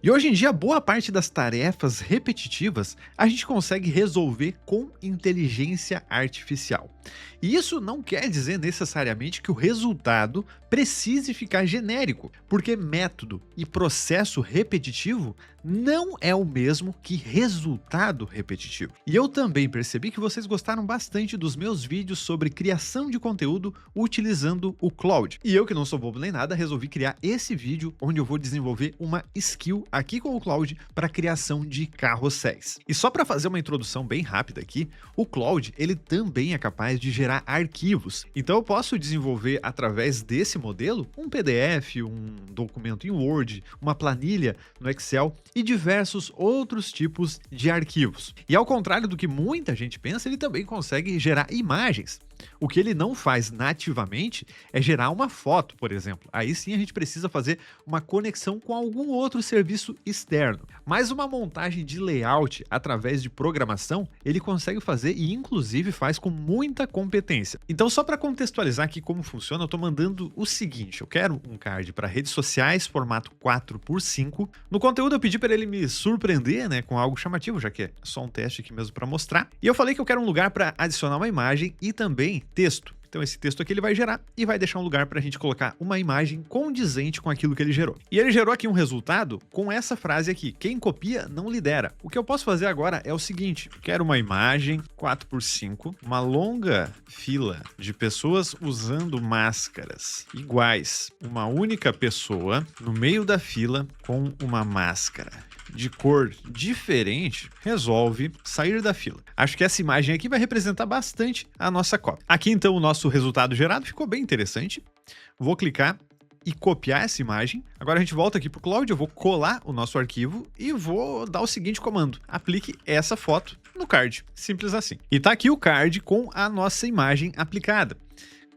E hoje em dia, boa parte das tarefas repetitivas a gente consegue resolver com inteligência artificial. E isso não quer dizer necessariamente que o resultado precise ficar genérico, porque método e processo repetitivo não é o mesmo que resultado repetitivo. E eu também percebi que vocês gostaram bastante dos meus vídeos sobre criação de conteúdo utilizando o Claude. E eu, que não sou bobo nem nada, resolvi criar esse vídeo onde eu vou desenvolver uma skill aqui com o Claude para criação de carrosséis. E só para fazer uma introdução bem rápida aqui, o Claude ele também é capaz de gerar arquivos. Então eu posso desenvolver através desse modelo um PDF, um documento em Word, uma planilha no Excel e diversos outros tipos de arquivos. E ao contrário do que muita gente pensa, ele também consegue gerar imagens. O que ele não faz nativamente é gerar uma foto, por exemplo. Aí sim a gente precisa fazer uma conexão com algum outro serviço externo. Mas uma montagem de layout através de programação, ele consegue fazer e inclusive faz com muita competência. Então só para contextualizar aqui como funciona, eu estou mandando o seguinte, eu quero um card para redes sociais, formato 4x5. No conteúdo eu pedi para ele me surpreender, né, com algo chamativo, já que é só um teste aqui mesmo para mostrar. E eu falei que eu quero um lugar para adicionar uma imagem e também texto. Então esse texto aqui ele vai gerar e vai deixar um lugar para a gente colocar uma imagem condizente com aquilo que ele gerou. E ele gerou aqui um resultado com essa frase aqui, quem copia não lidera. O que eu posso fazer agora é o seguinte, quero uma imagem 4x5, uma longa fila de pessoas usando máscaras iguais, uma única pessoa no meio da fila com uma máscara de cor diferente resolve sair da fila. Acho que essa imagem aqui vai representar bastante a nossa cópia. Aqui então o nosso resultado gerado ficou bem interessante. Vou clicar e copiar essa imagem. Agora a gente volta aqui para o Claude, eu vou colar o nosso arquivo e vou dar o seguinte comando, aplique essa foto no card, simples assim. E tá aqui o card com a nossa imagem aplicada.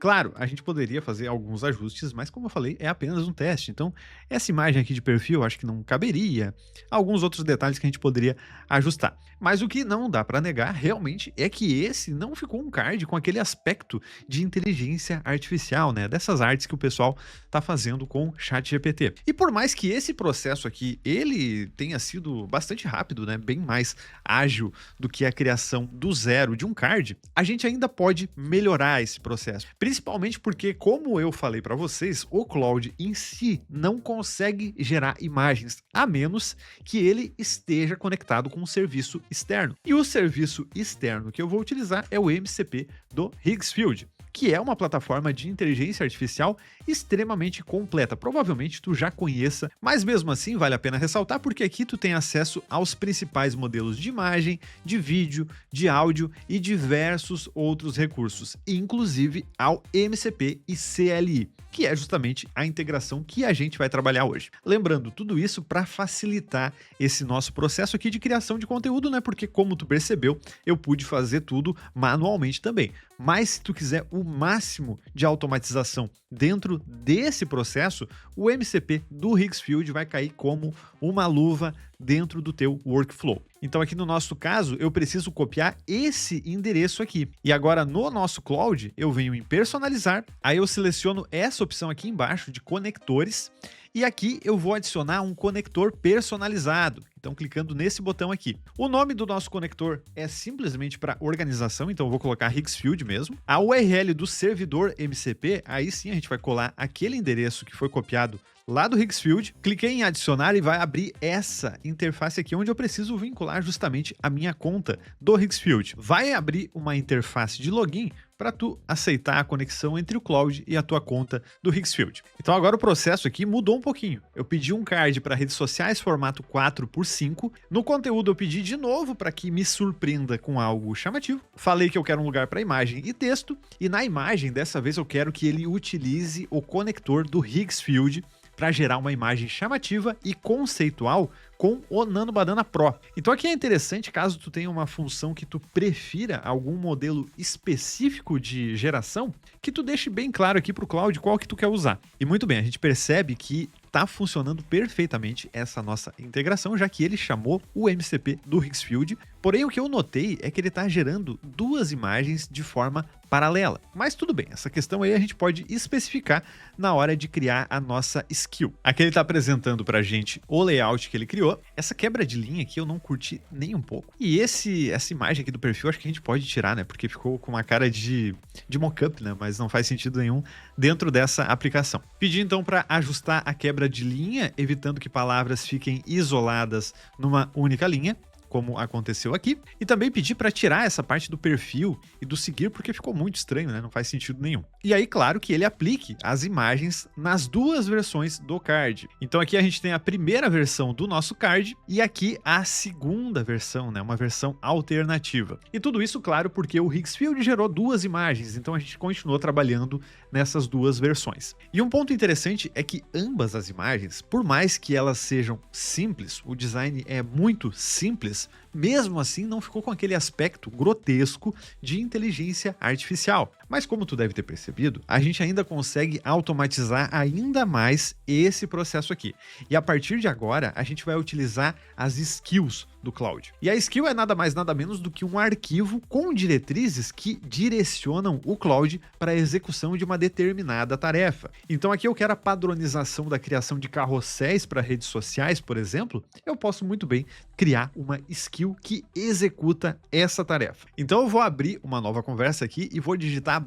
Claro, a gente poderia fazer alguns ajustes, mas como eu falei, é apenas um teste. Então, essa imagem aqui de perfil eu acho que não caberia. Alguns outros detalhes que a gente poderia ajustar. Mas o que não dá para negar realmente é que esse não ficou um card com aquele aspecto de inteligência artificial, né? Dessas artes que o pessoal está fazendo com o ChatGPT. E por mais que esse processo aqui, ele tenha sido bastante rápido, né? Bem mais ágil do que a criação do zero de um card, a gente ainda pode melhorar esse processo. Principalmente porque, como eu falei para vocês, o Claude em si não consegue gerar imagens, a menos que ele esteja conectado com um serviço externo. E o serviço externo que eu vou utilizar é o MCP do Higgsfield, que é uma plataforma de inteligência artificial extremamente completa. Provavelmente tu já conheça, mas mesmo assim vale a pena ressaltar porque aqui tu tem acesso aos principais modelos de imagem, de vídeo, de áudio e diversos outros recursos, inclusive ao MCP e CLI, que é justamente a integração que a gente vai trabalhar hoje. Lembrando, tudo isso para facilitar esse nosso processo aqui de criação de conteúdo, né? Porque como tu percebeu, eu pude fazer tudo manualmente também. Mas se tu quiser o máximo de automatização dentro desse processo, o MCP do Higgsfield vai cair como uma luva dentro do teu workflow. Então aqui no nosso caso, eu preciso copiar esse endereço aqui. E agora no nosso Claude, eu venho em personalizar, aí eu seleciono essa opção aqui embaixo de conectores, e aqui eu vou adicionar um conector personalizado. Então, clicando nesse botão aqui. O nome do nosso conector é simplesmente para organização, então eu vou colocar Higgsfield mesmo. A URL do servidor MCP, aí sim a gente vai colar aquele endereço que foi copiado lá do Higgsfield. Cliquei em adicionar e vai abrir essa interface aqui, onde eu preciso vincular justamente a minha conta do Higgsfield. Vai abrir uma interface de login para tu aceitar a conexão entre o Claude e a tua conta do Higgsfield. Então agora o processo aqui mudou um pouquinho. Eu pedi um card para redes sociais formato 4x5. No conteúdo eu pedi de novo para que me surpreenda com algo chamativo. Falei que eu quero um lugar para imagem e texto. E na imagem, dessa vez eu quero que ele utilize o conector do Higgsfield para gerar uma imagem chamativa e conceitual com o Nano Banana Pro. Então aqui é interessante, caso tu tenha uma função que tu prefira algum modelo específico de geração, que tu deixe bem claro aqui para o Claude qual que tu quer usar. E muito bem, a gente percebe que está funcionando perfeitamente essa nossa integração, já que ele chamou o MCP do Higgsfield. Porém, o que eu notei é que ele está gerando duas imagens de forma paralela. Mas tudo bem, essa questão aí a gente pode especificar na hora de criar a nossa skill. Aqui ele está apresentando para a gente o layout que ele criou. Essa quebra de linha aqui eu não curti nem um pouco. E essa imagem aqui do perfil acho que a gente pode tirar, né? Porque ficou com uma cara de mockup, né? Mas não faz sentido nenhum dentro dessa aplicação. Pedi então para ajustar a quebra de linha, evitando que palavras fiquem isoladas numa única linha, como aconteceu aqui, e também pedi para tirar essa parte do perfil e do seguir, porque ficou muito estranho, né? Não faz sentido nenhum. E aí, claro, que ele aplique as imagens nas duas versões do card. Então aqui a gente tem a primeira versão do nosso card e aqui a segunda versão, né? Uma versão alternativa. E tudo isso, claro, porque o Higgsfield gerou duas imagens, então a gente continuou trabalhando nessas duas versões. E um ponto interessante é que ambas as imagens, por mais que elas sejam simples, o design é muito simples, mesmo assim não ficou com aquele aspecto grotesco de inteligência artificial. Mas como tu deve ter percebido, a gente ainda consegue automatizar ainda mais esse processo aqui. E a partir de agora, a gente vai utilizar as skills do Claude. E a skill é nada mais nada menos do que um arquivo com diretrizes que direcionam o Claude para a execução de uma determinada tarefa. Então aqui eu quero a padronização da criação de carrosséis para redes sociais, por exemplo, eu posso muito bem criar uma skill que executa essa tarefa. Então eu vou abrir uma nova conversa aqui e vou digitar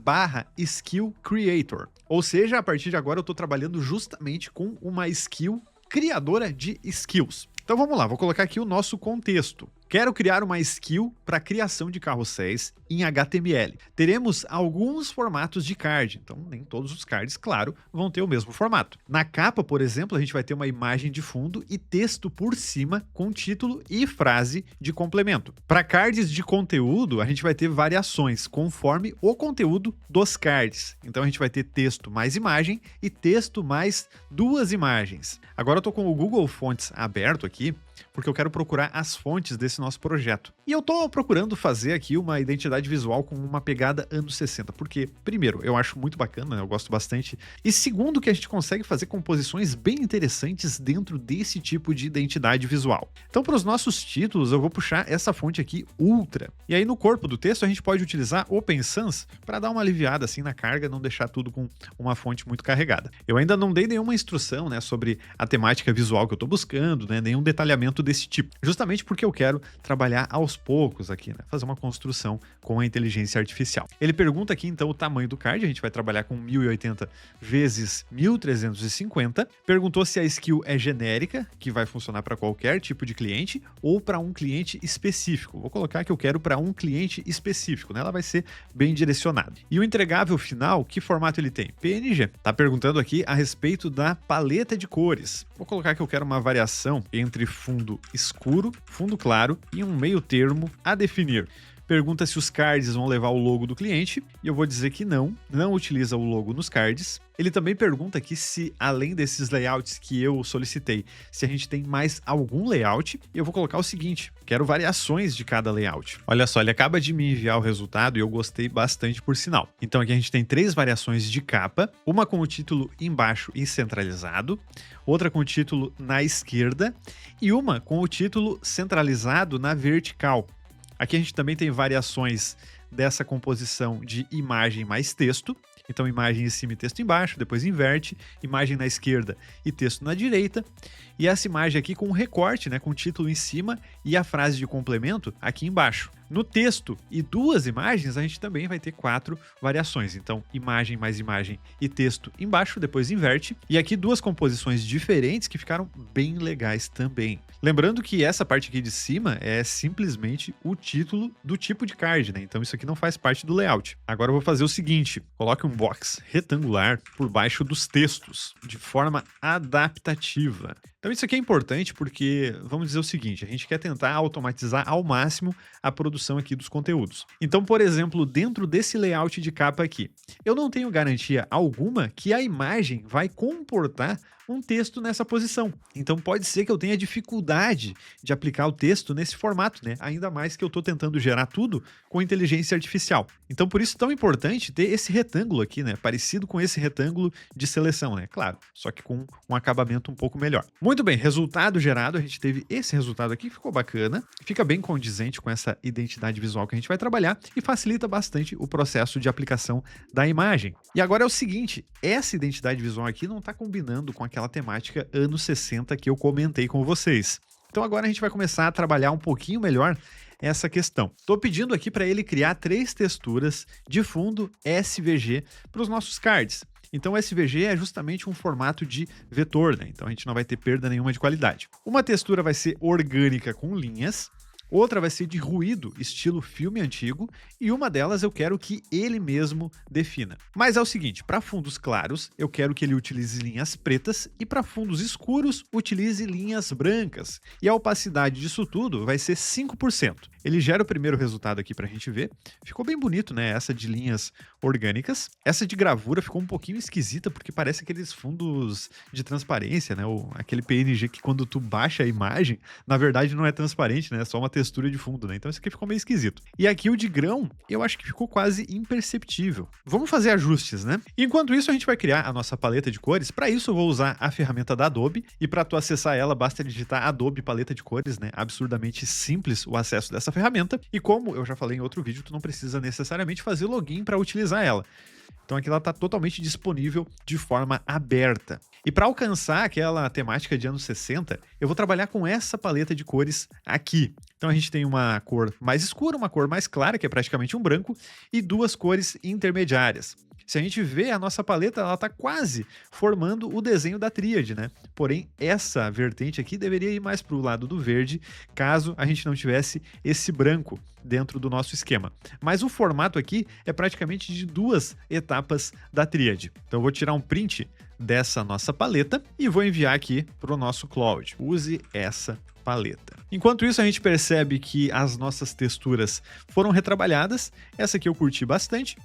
/skill creator. Ou seja, a partir de agora eu estou trabalhando justamente com uma skill criadora de skills. Então vamos lá, vou colocar aqui o nosso contexto. Quero criar uma skill para criação de carrosséis em HTML. Teremos alguns formatos de card, então nem todos os cards, claro, vão ter o mesmo formato. Na capa, por exemplo, a gente vai ter uma imagem de fundo e texto por cima com título e frase de complemento. Para cards de conteúdo, a gente vai ter variações conforme o conteúdo dos cards. Então a gente vai ter texto mais imagem e texto mais duas imagens. Agora eu estou com o Google Fonts aberto aqui, porque eu quero procurar as fontes desse nosso projeto. E eu tô procurando fazer aqui uma identidade visual com uma pegada anos 60, porque, primeiro, eu acho muito bacana, né? Eu gosto bastante, e segundo, que a gente consegue fazer composições bem interessantes dentro desse tipo de identidade visual. Então, para os nossos títulos, eu vou puxar essa fonte aqui, Ultra. E aí, no corpo do texto, a gente pode utilizar Open Sans para dar uma aliviada assim na carga, não deixar tudo com uma fonte muito carregada. Eu ainda não dei nenhuma instrução, né, sobre a temática visual que eu tô buscando, né, nenhum detalhamento desse tipo, justamente porque eu quero trabalhar aos poucos aqui, né? Fazer uma construção com a inteligência artificial. Ele pergunta aqui então o tamanho do card, a gente vai trabalhar com 1080 vezes 1350. Perguntou se a skill é genérica, que vai funcionar para qualquer tipo de cliente, ou para um cliente específico. Vou colocar que eu quero para um cliente específico, né? Ela vai ser bem direcionada. E o entregável final, que formato ele tem? PNG. Tá perguntando aqui a respeito da paleta de cores. Vou colocar que eu quero uma variação entre fundo escuro, fundo claro e um meio termo a definir. Pergunta se os cards vão levar o logo do cliente, e eu vou dizer que não utiliza o logo nos cards. Ele também pergunta aqui se, além desses layouts que eu solicitei, se a gente tem mais algum layout, e eu vou colocar o seguinte: quero variações de cada layout. Olha só, ele acaba de me enviar o resultado e eu gostei bastante, por sinal. Então aqui a gente tem 3 variações de capa, uma com o título embaixo e centralizado, outra com o título na esquerda e uma com o título centralizado na vertical. Aqui a gente também tem variações dessa composição de imagem mais texto. Então, imagem em cima e texto embaixo, depois inverte, imagem na esquerda e texto na direita. E essa imagem aqui com um recorte, né, com o título em cima e a frase de complemento aqui embaixo. No texto e 2 imagens, a gente também vai ter 4 variações. Então, imagem mais imagem e texto embaixo, depois inverte. E aqui 2 composições diferentes que ficaram bem legais também. Lembrando que essa parte aqui de cima é simplesmente o título do tipo de card, né? Então isso aqui não faz parte do layout. Agora eu vou fazer o seguinte: coloque um box retangular por baixo dos textos, de forma adaptativa. Então isso aqui é importante porque, vamos dizer o seguinte, a gente quer tentar automatizar ao máximo a produção aqui dos conteúdos. Então, por exemplo, dentro desse layout de capa aqui, eu não tenho garantia alguma que a imagem vai comportar um texto nessa posição. Então pode ser que eu tenha dificuldade de aplicar o texto nesse formato, né? Ainda mais que eu estou tentando gerar tudo com inteligência artificial. Então por isso é tão importante ter esse retângulo aqui, né? Parecido com esse retângulo de seleção, né? Claro, só que com um acabamento um pouco melhor. Muito bem, resultado gerado, a gente teve esse resultado aqui, ficou bacana, fica bem condizente com essa identidade visual que a gente vai trabalhar e facilita bastante o processo de aplicação da imagem. E agora é o seguinte, essa identidade visual aqui não está combinando com aquela temática anos 60 que eu comentei com vocês. Então agora a gente vai começar a trabalhar um pouquinho melhor essa questão. Estou pedindo aqui para ele criar 3 texturas de fundo SVG para os nossos cards. Então o SVG é justamente um formato de vetor, né? Então a gente não vai ter perda nenhuma de qualidade. Uma textura vai ser orgânica com linhas, outra vai ser de ruído, estilo filme antigo, e uma delas eu quero que ele mesmo defina. Mas é o seguinte, para fundos claros, eu quero que ele utilize linhas pretas, e para fundos escuros, utilize linhas brancas. E a opacidade disso tudo vai ser 5%. Ele gera o primeiro resultado aqui para a gente ver. Ficou bem bonito, né? Essa de linhas orgânicas. Essa de gravura ficou um pouquinho esquisita, porque parece aqueles fundos de transparência, né? Ou aquele PNG que quando tu baixa a imagem, na verdade não é transparente, né? É só uma textura de fundo, né? Então isso aqui ficou meio esquisito. E aqui o de grão, eu acho que ficou quase imperceptível. Vamos fazer ajustes, né? Enquanto isso, a gente vai criar a nossa paleta de cores. Para isso, eu vou usar a ferramenta da Adobe. E para tu acessar ela, basta digitar Adobe Paleta de Cores, né? Absurdamente simples o acesso dessa ferramenta. E como eu já falei em outro vídeo, tu não precisa necessariamente fazer login para utilizar ela. Então aqui ela está totalmente disponível de forma aberta. E para alcançar aquela temática de anos 60, eu vou trabalhar com essa paleta de cores aqui. Então a gente tem uma cor mais escura, uma cor mais clara, que é praticamente um branco, e 2 cores intermediárias. Se a gente vê a nossa paleta, ela está quase formando o desenho da tríade, né? Porém, essa vertente aqui deveria ir mais para o lado do verde, caso a gente não tivesse esse branco dentro do nosso esquema. Mas o formato aqui é praticamente de 2 etapas da tríade. Então eu vou tirar um print dessa nossa paleta e vou enviar aqui para o nosso Cloud. Use essa paleta. Enquanto isso, a gente percebe que as nossas texturas foram retrabalhadas. Essa aqui eu curti bastante.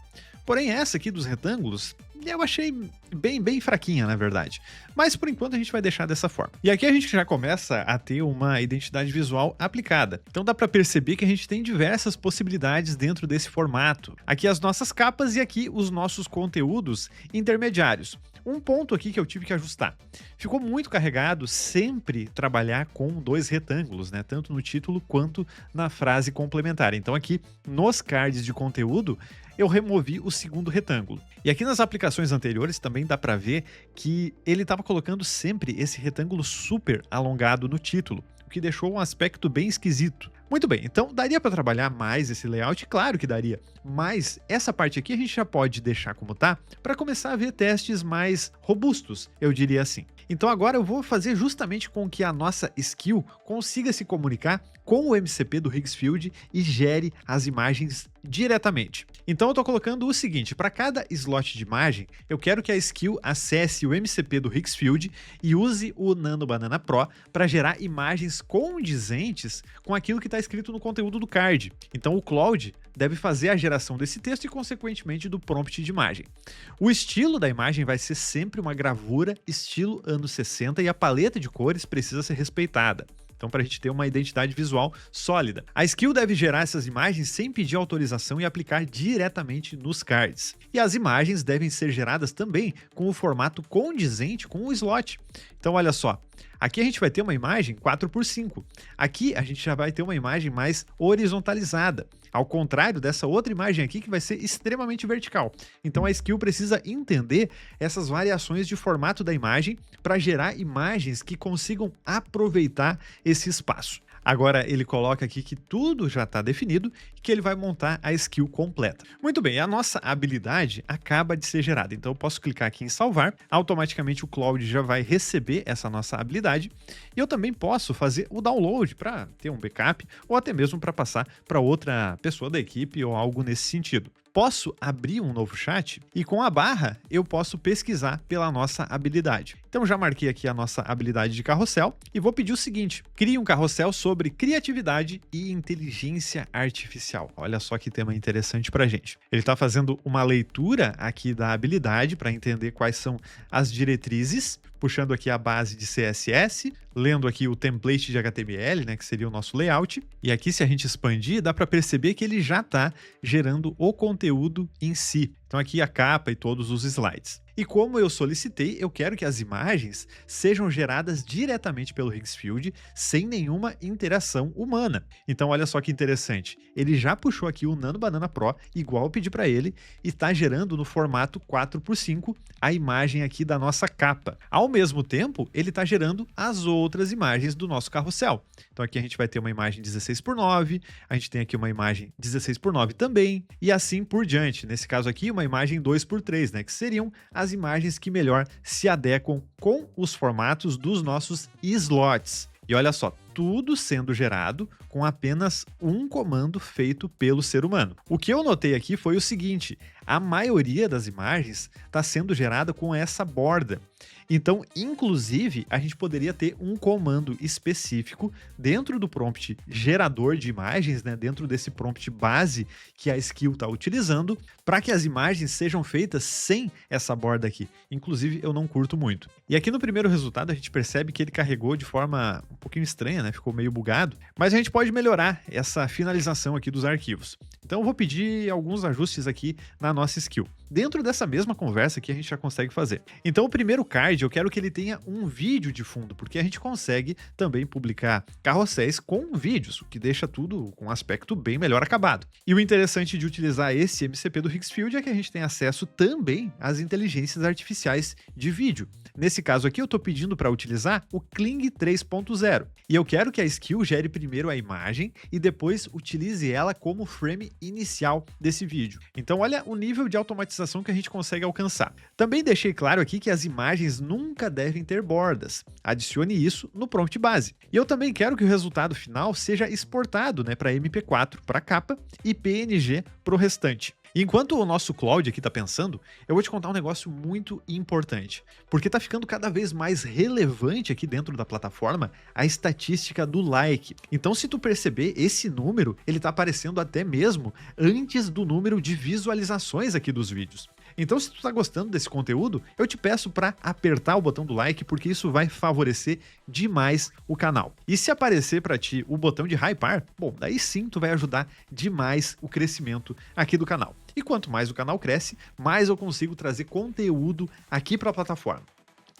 Porém, essa aqui dos retângulos, eu achei bem fraquinha, na verdade. Mas, por enquanto, a gente vai deixar dessa forma. E aqui a gente já começa a ter uma identidade visual aplicada. Então dá para perceber que a gente tem diversas possibilidades dentro desse formato. Aqui as nossas capas e aqui os nossos conteúdos intermediários. Um ponto aqui que eu tive que ajustar. Ficou muito carregado sempre trabalhar com 2 retângulos, né? Tanto no título quanto na frase complementar. Então aqui nos cards de conteúdo, eu removi o segundo retângulo. E aqui nas aplicações anteriores também dá para ver que ele estava colocando sempre esse retângulo super alongado no título, o que deixou um aspecto bem esquisito. Muito bem, então daria para trabalhar mais esse layout? Claro que daria, mas essa parte aqui a gente já pode deixar como tá, para começar a ver testes mais robustos, eu diria assim. Então agora eu vou fazer justamente com que a nossa skill consiga se comunicar com o MCP do Higgsfield e gere as imagens diretamente. Então eu estou colocando o seguinte, para cada slot de imagem, eu quero que a skill acesse o MCP do Higgsfield e use o Nano Banana Pro para gerar imagens condizentes com aquilo que está escrito no conteúdo do card. Então o Cloud deve fazer a geração desse texto e, consequentemente, do prompt de imagem. O estilo da imagem vai ser sempre uma gravura estilo anos 60 e a paleta de cores precisa ser respeitada. Então, para a gente ter uma identidade visual sólida. A skill deve gerar essas imagens sem pedir autorização e aplicar diretamente nos cards. E as imagens devem ser geradas também com o formato condizente com o slot. Então, olha só. Aqui a gente vai ter uma imagem 4x5. Aqui a gente já vai ter uma imagem mais horizontalizada, ao contrário dessa outra imagem aqui que vai ser extremamente vertical. Então a skill precisa entender essas variações de formato da imagem para gerar imagens que consigam aproveitar esse espaço. Agora ele coloca aqui que tudo já está definido e que ele vai montar a skill completa. Muito bem, a nossa habilidade acaba de ser gerada, então eu posso clicar aqui em salvar, automaticamente o Cloud já vai receber essa nossa habilidade e eu também posso fazer o download para ter um backup ou até mesmo para passar para outra pessoa da equipe ou algo nesse sentido. Posso abrir um novo chat e com a barra eu posso pesquisar pela nossa habilidade. Então já marquei aqui a nossa habilidade de carrossel e vou pedir o seguinte, crie um carrossel sobre criatividade e inteligência artificial. Olha só que tema interessante pra gente. Ele está fazendo uma leitura aqui da habilidade para entender quais são as diretrizes. puxando aqui a base de CSS, lendo aqui o template de HTML, né, que seria o nosso layout. E aqui, se a gente expandir, dá para perceber que ele já está gerando o conteúdo em si. Então aqui a capa e todos os slides. E como eu solicitei, eu quero que as imagens sejam geradas diretamente pelo Higgsfield, sem nenhuma interação humana. Então olha só que interessante, ele já puxou aqui o Nano Banana Pro, igual eu pedi para ele, e está gerando no formato 4x5 a imagem aqui da nossa capa. Ao mesmo tempo, ele está gerando as outras imagens do nosso carrossel. Então aqui a gente vai ter uma imagem 16x9, a gente tem aqui uma imagem 16x9 também, e assim por diante. Nesse caso aqui, uma imagem 2x3, né, que seriam as imagens que melhor se adequam com os formatos dos nossos slots. E olha só, tudo sendo gerado com apenas um comando feito pelo ser humano. O que eu notei aqui foi o seguinte, a maioria das imagens está sendo gerada com essa borda. Então, inclusive, a gente poderia ter um comando específico dentro do prompt gerador de imagens, né, dentro desse prompt base que a skill está utilizando, para que as imagens sejam feitas sem essa borda aqui. Inclusive, eu não curto muito. E aqui no primeiro resultado, a gente percebe que ele carregou de forma um pouquinho estranha, né, ficou meio bugado, mas a gente pode melhorar essa finalização aqui dos arquivos. Então, eu vou pedir alguns ajustes aqui na nossa skill. Dentro dessa mesma conversa aqui, a gente já consegue fazer. Então, o primeiro card, eu quero que ele tenha um vídeo de fundo, porque a gente consegue também publicar carrosséis com vídeos, o que deixa tudo com um aspecto bem melhor acabado. E o interessante de utilizar esse MCP do Higgsfield é que a gente tem acesso também às inteligências artificiais de vídeo. Nesse caso aqui, eu estou pedindo para utilizar o Kling 3.0. E eu quero que a skill gere primeiro a imagem e depois utilize ela como frame inicial desse vídeo. Então, olha o nível de automatização que a gente consegue alcançar. Também deixei claro aqui que as imagens nunca devem ter bordas. Adicione isso no prompt base. E eu também quero que o resultado final seja exportado, né, para MP4 para a capa e PNG para o restante. Enquanto o nosso Claude aqui tá pensando, eu vou te contar um negócio muito importante, porque tá ficando cada vez mais relevante aqui dentro da plataforma a estatística do like. Então, se tu perceber, esse número, ele tá aparecendo até mesmo antes do número de visualizações aqui dos vídeos. Então, se tu tá gostando desse conteúdo, eu te peço para apertar o botão do like, porque isso vai favorecer demais o canal. E se aparecer para ti o botão de hypar, bom, daí sim tu vai ajudar demais o crescimento aqui do canal. E quanto mais o canal cresce, mais eu consigo trazer conteúdo aqui para a plataforma.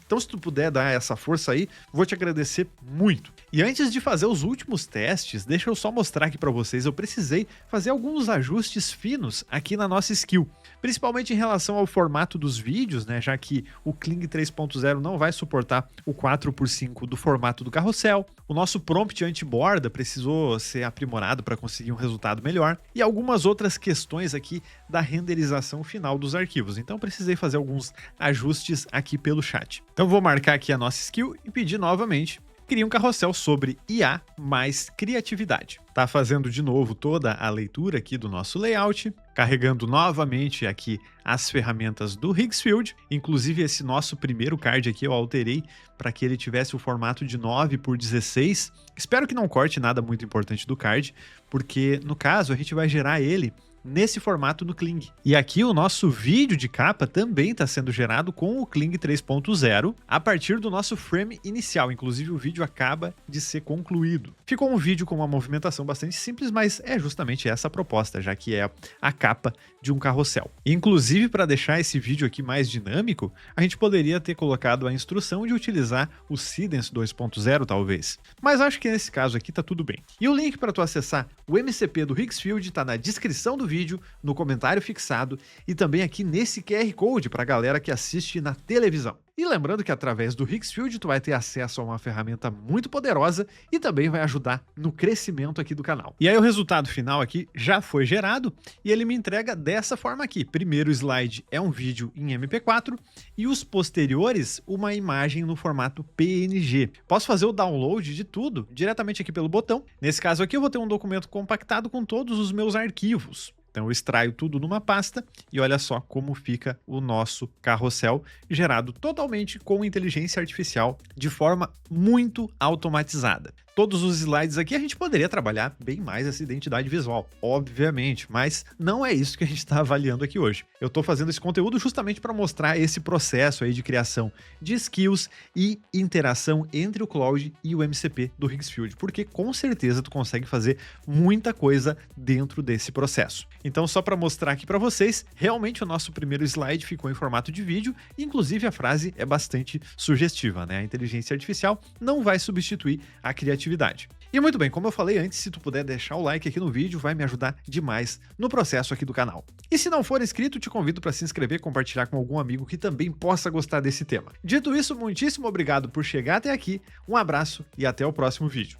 Então, se tu puder dar essa força aí, vou te agradecer muito. E antes de fazer os últimos testes, deixa eu só mostrar aqui para vocês, eu precisei fazer alguns ajustes finos aqui na nossa skill, principalmente em relação ao formato dos vídeos, né, já que o Kling 3.0 não vai suportar o 4x5 do formato do carrossel, o nosso prompt anti-borda precisou ser aprimorado para conseguir um resultado melhor, e algumas outras questões aqui da renderização final dos arquivos, então precisei fazer alguns ajustes aqui pelo chat. Então vou marcar aqui a nossa skill e pedir novamente, cria um carrossel sobre IA mais criatividade. Tá fazendo de novo toda a leitura aqui do nosso layout, carregando novamente aqui as ferramentas do Higgsfield, inclusive esse nosso primeiro card aqui eu alterei para que ele tivesse o formato de 9x16. Espero que não corte nada muito importante do card, porque no caso a gente vai gerar ele nesse formato no Kling. E aqui o nosso vídeo de capa também está sendo gerado com o Kling 3.0 a partir do nosso frame inicial, inclusive o vídeo acaba de ser concluído. Ficou um vídeo com uma movimentação bastante simples, mas é justamente essa a proposta, já que é a capa de um carrossel. Inclusive, para deixar esse vídeo aqui mais dinâmico, a gente poderia ter colocado a instrução de utilizar o Seedance 2.0 talvez, mas acho que nesse caso aqui tá tudo bem. E o link para tu acessar o MCP do Higgsfield está na descrição do vídeo, no comentário fixado e também aqui nesse QR Code para a galera que assiste na televisão. E lembrando que através do Higgsfield tu vai ter acesso a uma ferramenta muito poderosa e também vai ajudar no crescimento aqui do canal. E aí o resultado final aqui já foi gerado e ele me entrega dessa forma aqui. Primeiro slide é um vídeo em MP4 e os posteriores uma imagem no formato PNG. Posso fazer o download de tudo diretamente aqui pelo botão. Nesse caso aqui eu vou ter um documento compactado com todos os meus arquivos. Então eu extraio tudo numa pasta e olha só como fica o nosso carrossel gerado totalmente com inteligência artificial de forma muito automatizada. Todos os slides aqui a gente poderia trabalhar bem mais essa identidade visual, obviamente, mas não é isso que a gente está avaliando aqui hoje. Eu estou fazendo esse conteúdo justamente para mostrar esse processo aí de criação de skills e interação entre o Cloud e o MCP do Higgsfield, porque com certeza tu consegue fazer muita coisa dentro desse processo. Então, só para mostrar aqui para vocês, realmente o nosso primeiro slide ficou em formato de vídeo, e inclusive a frase é bastante sugestiva, né? A inteligência artificial não vai substituir a criatividade. E muito bem, como eu falei antes, se tu puder deixar o like aqui no vídeo, vai me ajudar demais no processo aqui do canal. E se não for inscrito, te convido para se inscrever e compartilhar com algum amigo que também possa gostar desse tema. Dito isso, muitíssimo obrigado por chegar até aqui, um abraço e até o próximo vídeo.